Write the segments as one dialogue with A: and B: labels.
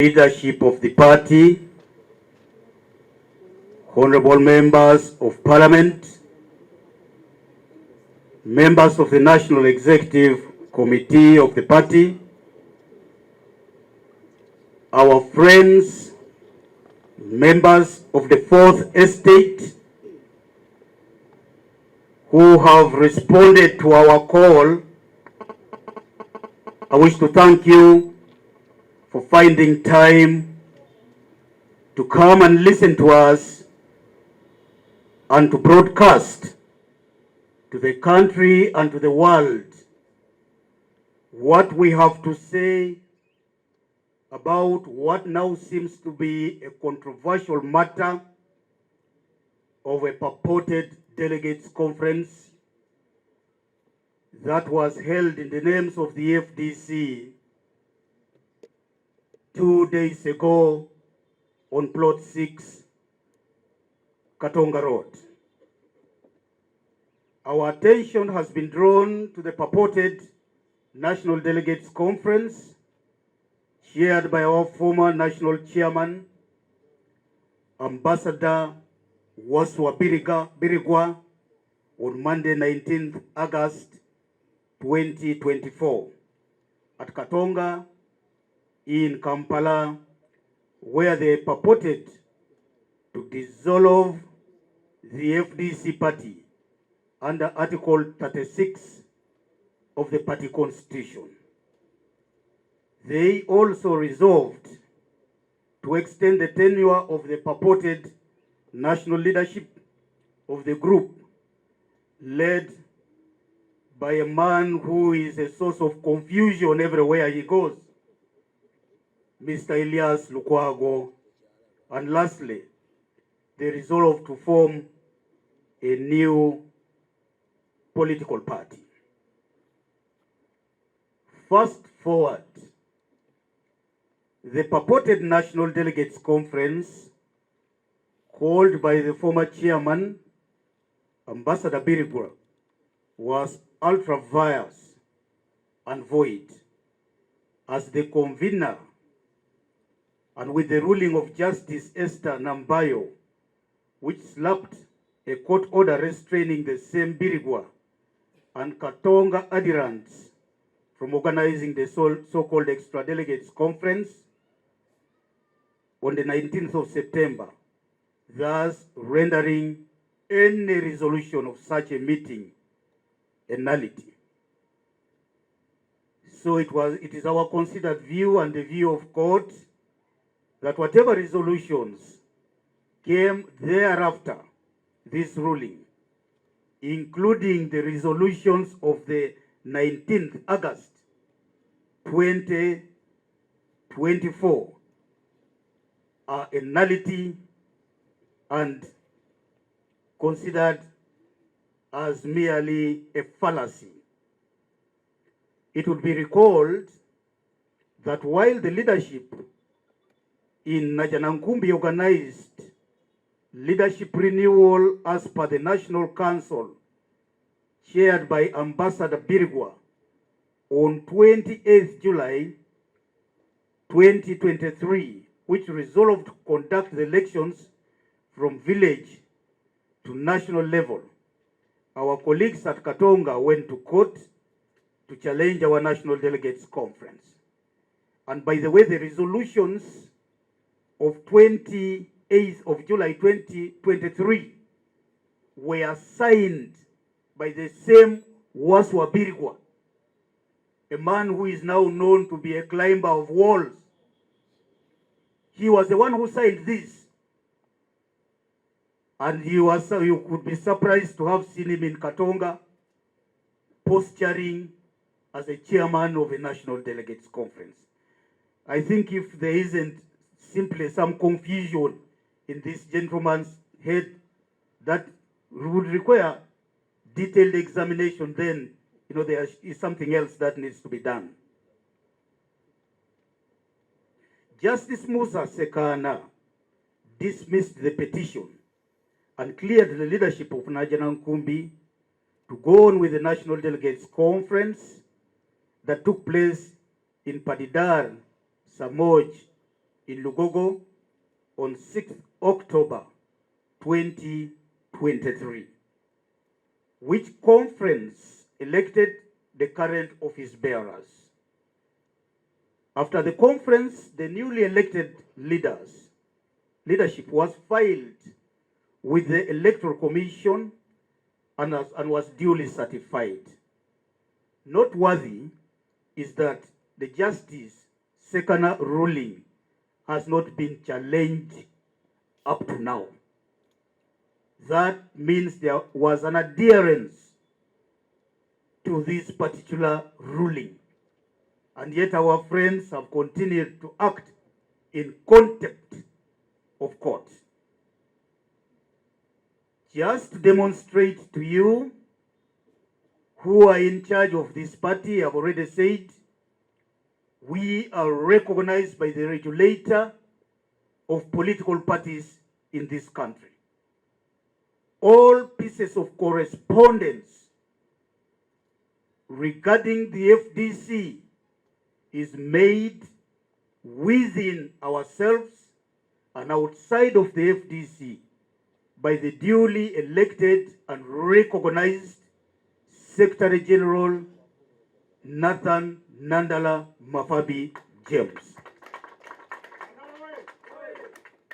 A: Leadership of the party, honorable members of parliament, members of the National Executive Committee of the party, our friends, members of the Fourth Estate who have responded to our call. I wish to thank you for finding time to come and listen to us and to broadcast to the country and to the world what we have to say about what now seems to be a controversial matter of a purported delegates conference that was held in the names of the FDC 2 days ago on plot 6, Katonga Road. Our attention has been drawn to the purported National Delegates Conference chaired by our former national chairman, Ambassador Waswa Birigwa, on Monday, 19th August 2024 at Katonga in Kampala, where they purported to dissolve the FDC party under Article 36 of the party constitution. They also resolved to extend the tenure of the purported national leadership of the group, led by a man who is a source of confusion everywhere he goes, Mr. Elias Lukwago. And lastly, they resolved to form a new political party. Fast forward, the purported National Delegates Conference, called by the former chairman, Ambassador Birigwa, was ultra-vires and void, as the convener, and with the ruling of Justice Esther Nambayo, which slapped a court order restraining the same Birigwa and Katonga adherents from organizing the so-called Extra Delegates Conference on the 19th of September, thus rendering any resolution of such a meeting a nullity. So it is our considered view and the view of court that whatever resolutions came thereafter this ruling, including the resolutions of the 19th August 2024, are a nullity and considered as merely a fallacy. It would be recalled that while the leadership in Najanankumbi organized leadership renewal as per the National Council chaired by Ambassador Birigwa on 28th July 2023, which resolved to conduct the elections from village to national level, our colleagues at Katonga went to court to challenge our National Delegates Conference. And by the way, the resolutions of 28th of July 2023 were signed by the same Waswa Birigwa, a man who is now known to be a climber of walls. He was the one who signed this. And you could be surprised to have seen him in Katonga posturing as a chairman of a National Delegates Conference. I think if there isn't simply some confusion in this gentleman's head that would require detailed examination, then there is something else that needs to be done. Justice Musa Sekana dismissed the petition and cleared the leadership of Najanankumbi to go on with the National Delegates Conference that took place in Padidar, Samoj, in Lugogo on 6th October 2023, which conference elected the current office bearers. After the conference, the newly elected leadership was filed with the Electoral Commission and was duly certified. Noteworthy is that the Justice Sekana ruling has not been challenged up to now. That means there was an adherence to this particular ruling, and yet our friends have continued to act in contempt of court. Just to demonstrate to you who are in charge of this party, I've already said, we are recognized by the regulator of political parties in this country. All pieces of correspondence regarding the FDC is made within ourselves and outside of the FDC by the duly elected and recognized Secretary General Nathan Nandala Mafabi James.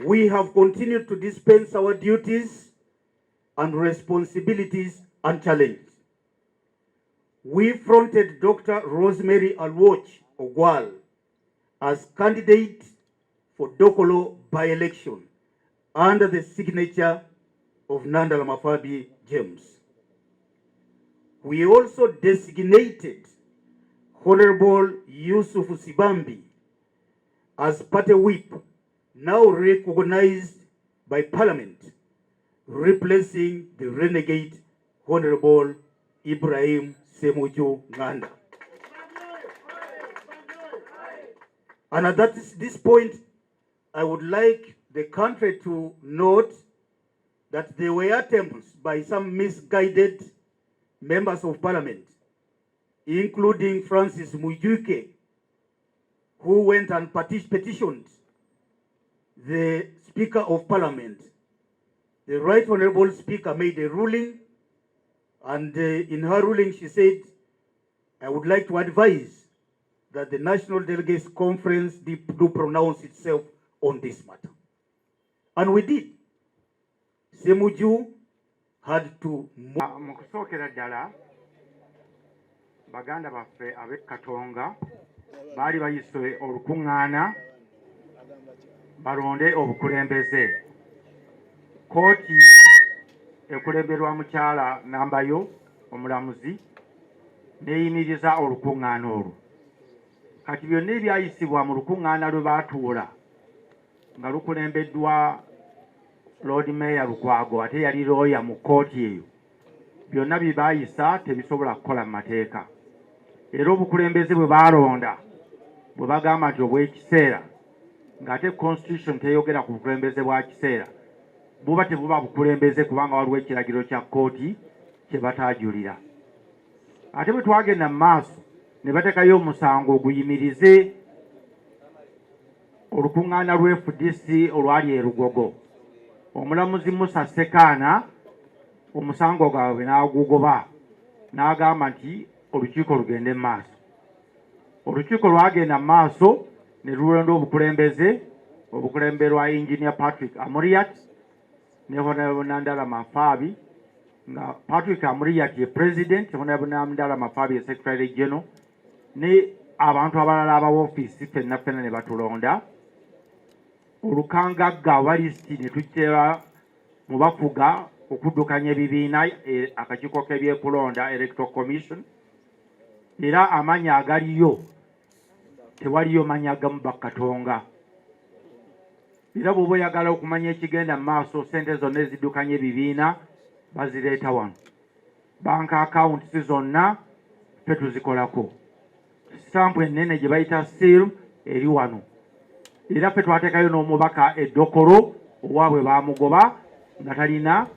A: We have continued to dispense our duties and responsibilities unchallenged. We fronted Dr. Rosemary Alwoch Ogwal as candidate for Dokolo by-election under the signature of Nandala Mafabi James. We also designated Honorable Yusuf Sibambi as party whip, now recognized by Parliament, replacing the renegade Honorable Ibrahim Semuju Nganda. And at this point, I would like the country to note that there were attempts by some misguided members of Parliament, including Francis Mujuke, who went and petitioned the Speaker of Parliament. The Right Honorable Speaker made a ruling, and in her ruling she said, I would like to advise that the National Delegates Conference do pronounce itself on this matter. And we did. Semuju had to
B: mukusokera ddala baganda baffe ab'e Katonga baali bayise olukuŋŋaana balonde obukulembeze. Kooti ekulemberwa mukyala Nambayo omulamuzi neeyimiriza olukuŋŋaana olwo. Kati byonna ebyayisibwa mu lukuŋŋaana lwe baatuula nga lukulembeddwa Lord Mayor Lukwago ate yali looya mu kooti eyo, byonna bye baayisa tebisobola kukola mu mateeka. Era obukulembeze bwe baalonda bwe bagamba nti obw'ekiseera ng'ate constitution teyogera ku bukulembeze bwa kiseera, buba tebuba bukulembeze kubanga waliwo ekiragiro kya kooti kye bataajulira. Ate bwe twagenda mu maaso ne bateekayo omusango oguyimirize olukuŋŋaana lw FDC olwali e Lugogo. Omulamuzi Musa Sekaana omusango gwabwe n'agugoba n'agamba nti olukiiko lugende mu maaso. Olukiiko lwagenda mu maaso ne lulonda obukulembeze obukulemberwa Engineer Patrick Amuriat ne Honorable Nandala Mafabi, nga Patrick Amuriat ye President, Honorable Nandala Mafabi ye Secretary General, ne abantu abalala aba ofiisi ffenna ne batulonda. Olukangagga walisiti ne tujjera mu bafuga okuddukanya ebibiina akakiiko k'ebyekulonda Electoral Commission, era amanya agaliyo tewaliyo manya gamu Bakatonga. Era bw'oba oyagala okumanya ekigenda mu maaso, ssente zonna eziddukanya ebibiina bazireeta wano. Banka akawunti zonna ffe tuzikolako. Stampu ennene gye bayita seal eri wano. Era ffe twateekayo n'omubaka e Dokolo owaabwe baamugoba nga talina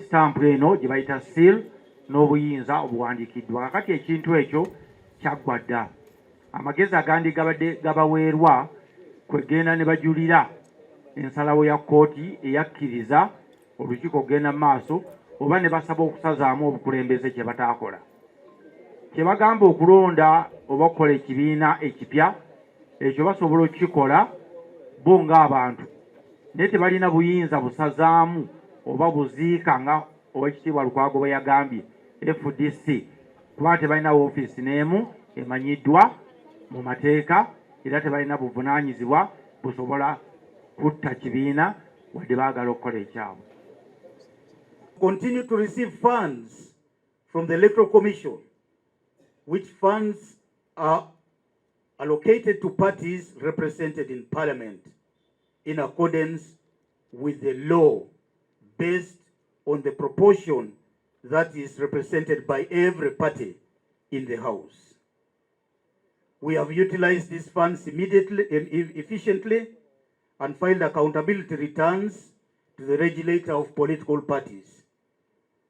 B: stampu eno gye bayita seal n'obuyinza obuwandiikiddwa. Kakati ekintu ekyo kyaggwa dda. Amagezi agandi gabadde gabaweerwa kwegenda ne bajulira ensalawo ya kkooti eyakkiriza olukiiko okugenda mu maaso oba ne basaba okusazaamu obukulembeze kye bataakola. Kye bagamba okulonda oba okukola ekibiina ekipya ekyo basobola okukikola bo ng'abantu naye tebalina buyinza busazaamu oba buziika nga Oweekitiibwa Lukwago bwe yagambye FDC kuba tebalina woofiisi n'emu emanyiddwa mu mateeka era tebalina buvunaanyizibwa busobola kutta kibiina wadde baagala okukola ekyabwe.
A: Continue to receive funds from the Electoral Commission, which funds are allocated to parties represented in Parliament in accordance with the law based on the proportion that is represented by every party in the House. We have utilized these funds immediately and efficiently and filed accountability returns to the regulator of political parties.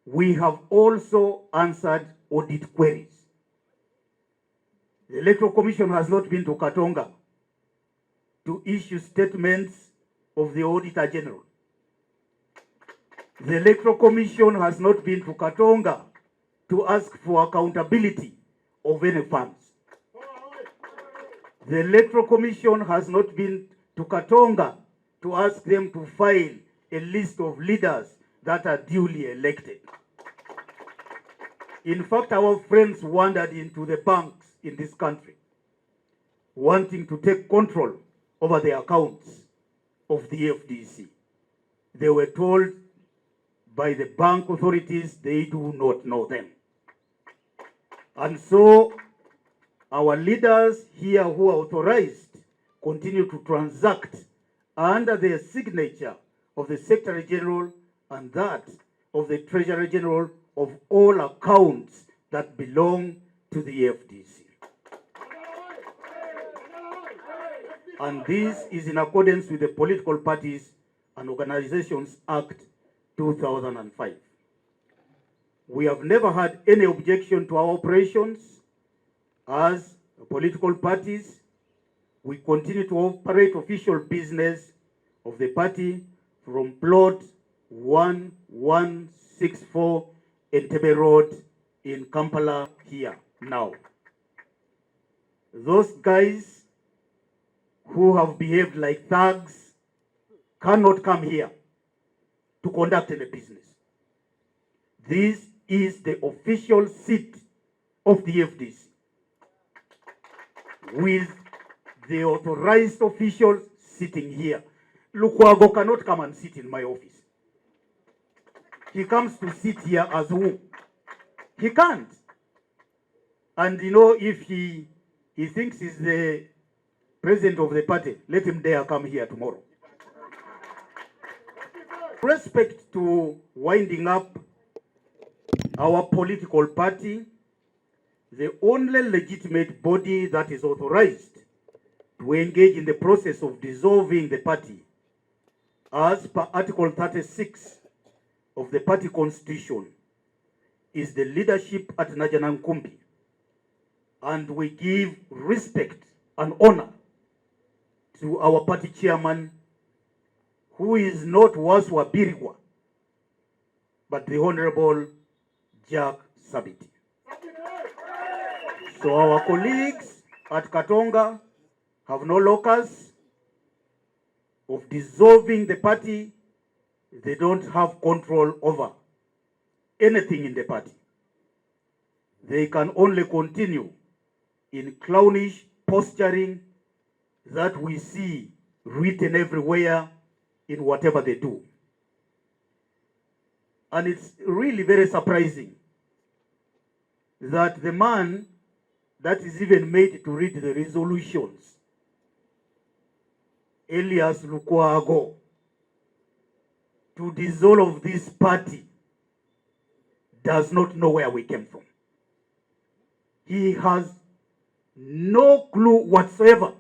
A: We have also answered audit queries. The Electoral Commission has not been to Katonga to issue statements of the Auditor General. The Electoral Commission has not been to Katonga to ask for accountability of any funds. The Electoral Commission has not been to Katonga to ask them to file a list of leaders that are duly elected. In fact, our friends wandered into the banks in this country, wanting to take control over the accounts of the FDC. They were told by the bank authorities they do not know them. And so our leaders here who are authorized continue to transact under the signature of the Secretary General and that of the Treasurer General of all accounts that belong to the FDC. And this is in accordance with the Political Parties and Organizations Act 2005. We have never had any objection to our operations as political parties. We continue to operate official business of the party from plot 1164 Entebbe Road in Kampala here now. Those guys who have behaved like thugs cannot come here to conduct any business. This is the official seat of the FDC with the authorized officials sitting here. Lukwago cannot come and sit in my office. He comes to sit here as who? He can't. And you know, if he thinks he's the president of the party, let him dare come here tomorrow. With respect to winding up our political party, the only legitimate body that is authorized to engage in the process of dissolving the party, as per Article 36 of the party constitution, is the leadership at Najanankumbi. And we give respect and honor to our party chairman, who is not Waswa Birigwa, but the Honorable Jack Sabiti. So our colleagues at Katonga have no locus of dissolving the party. They don't have control over anything in the party. They can only continue in clownish posturing that we see written everywhere in whatever they do. And it's really very surprising that the man that is even made to read the resolutions, Elias Lukwago, to dissolve this party, does not know where we came from. He has no clue whatsoever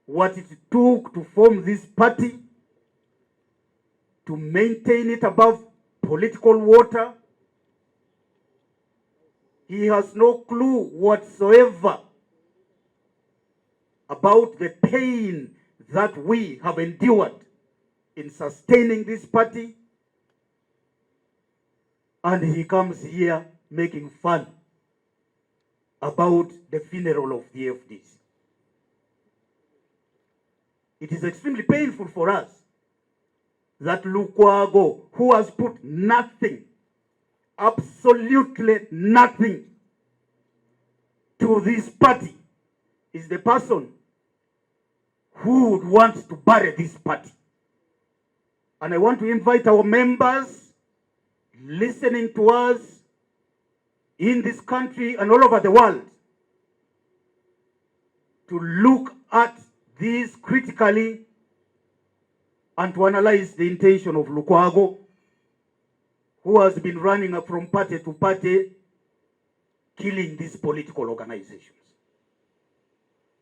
A: what it took to form this party, to maintain it above political water. He has no clue whatsoever about the pain that we have endured in sustaining this party, and he comes here making fun about the funeral of the FDC. It is extremely painful for us that Lukwago, who has put nothing, absolutely nothing, to this party, is the person who would want to bury this party. And I want to invite our members listening to us in this country and all over the world to look at this critically and to analyze the intention of Lukwago, who has been running up from party to party, killing these political organizations.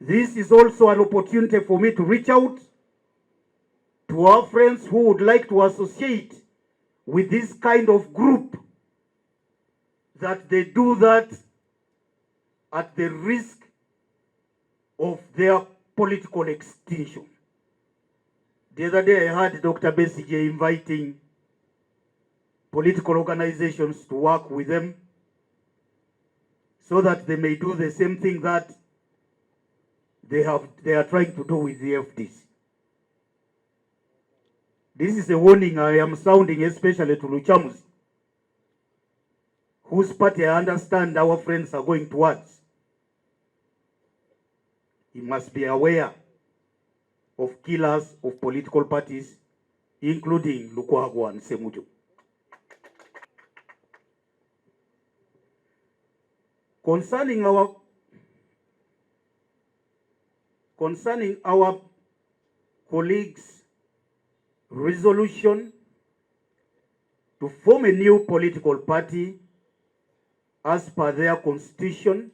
A: This is also an opportunity for me to reach out to our friends who would like to associate with this kind of group, that they do that at the risk of their political extinction. The other day I heard Dr. Besigye inviting political organizations to work with them so that they may do the same thing that they are trying to do with the FDC. This is a warning I am sounding especially to Luchamuzi, whose party I understand our friends are going towards. He must be aware of killers of political parties, including Lukwago and Semuju. Concerning our colleagues' resolution to form a new political party as per their constitution,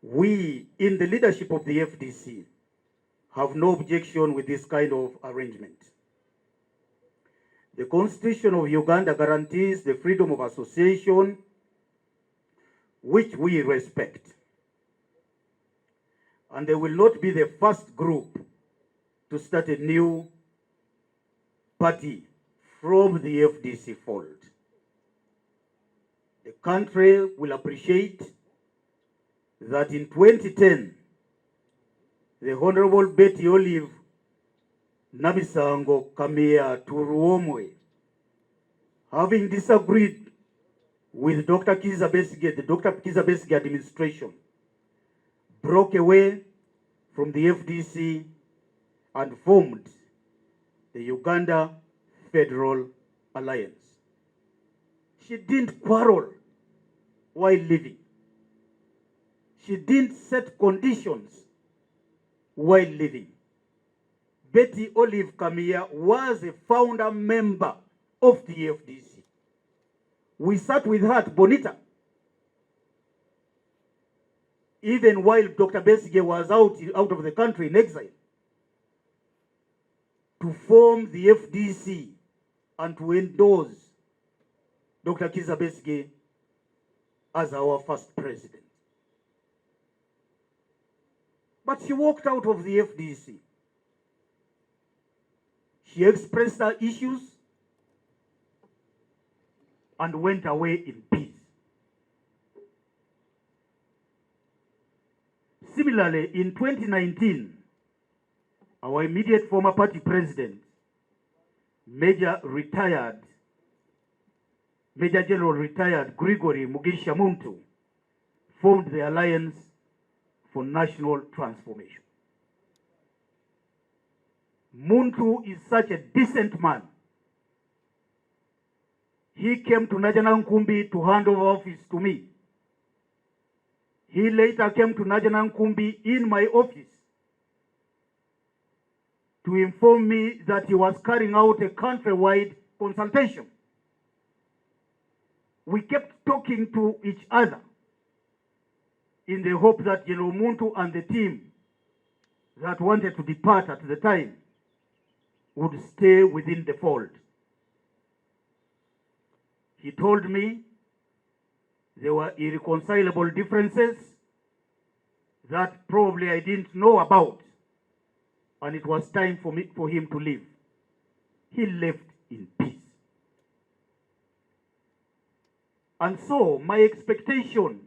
A: we in the leadership of the FDC have no objection with this kind of arrangement. The Constitution of Uganda guarantees the freedom of association, which we respect. And they will not be the first group to start a new party from the FDC fold. The country will appreciate that in 2010, the Honorable Betty Olive Nabisango Kamea Turuomwe, having disagreed with Dr. Kizza Besigye, the Dr. Kizza Besigye administration, broke away from the FDC and formed the Uganda Federal Alliance. She didn't quarrel while living. She didn't set conditions while living. Betty Olive Kamea was a founder member of the FDC. We sat with her at Bonita, even while Dr. Besigye was out of the country in exile, to form the FDC and to endorse Dr. Kizza Besigye as our first president. But she walked out of the FDC. She expressed her issues and went away in peace. Similarly, in 2019, our immediate former party president, Major General retired Gregory Mugisha Muntu, formed the Alliance for National Transformation. Muntu is such a decent man. He came to Najana Nkumbi to hand over office to me. He later came to Najana Nkumbi in my office to inform me that he was carrying out a countrywide consultation. We kept talking to each other in the hope that Muntu and the team that wanted to depart at the time would stay within the fold. He told me there were irreconcilable differences that probably I didn't know about, and it was time for him to leave. He left in peace. And so my expectation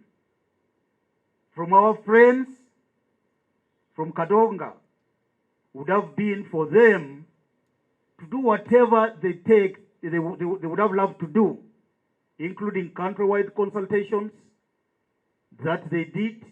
A: from our friends from Kadonga would have been for them to do whatever they would have loved to do, including countrywide consultations that they did,